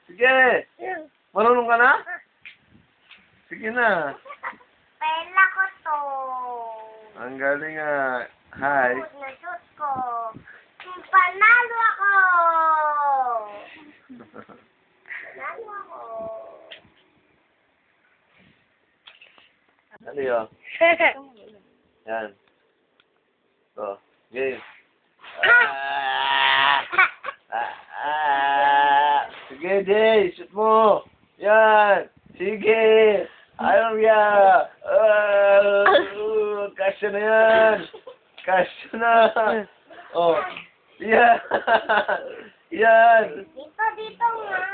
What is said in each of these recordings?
Sige. Marunong ka na? Sige na. Pela ko to. Ang galing nga. Hi. Nashoot ko. Panalo ako. Panalo ako. Ano yun? Yan. So, game. Sige, Jay. Shoot mo. Yan. Sige. Ayaw niya. Kasya na yan. Kasya na. Oh. Yan. Yan. Dito nga.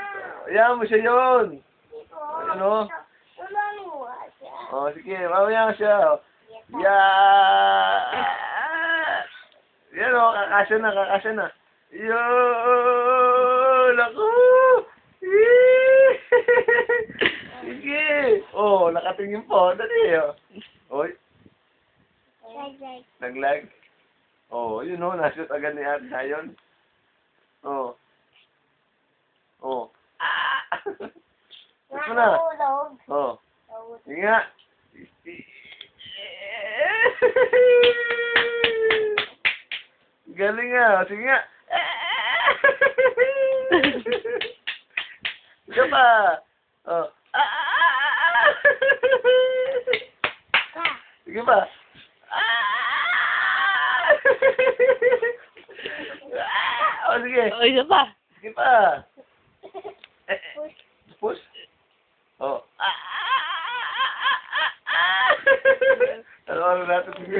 Yan mo siya yun. Dito. Ano? Tulungan siya. Oh, sige. Mamaya siya. Yan. Yan o. Kakasya na. Kakasya na. Yun. Ako. Sige. Oh, nakatingin po. Dali. Oy. Nag-lag. Oh, yun o. Nashoot agad ni Ate Sayon. Oh. Oh. Shoot mo na. Nahulog. Oh. Sige nga. Galing nga. Sige nga. Sige pa. Oh. Sige pa. Oh, sige. O, isa pa. Sige pa. Push. Oh. Ano natin sige.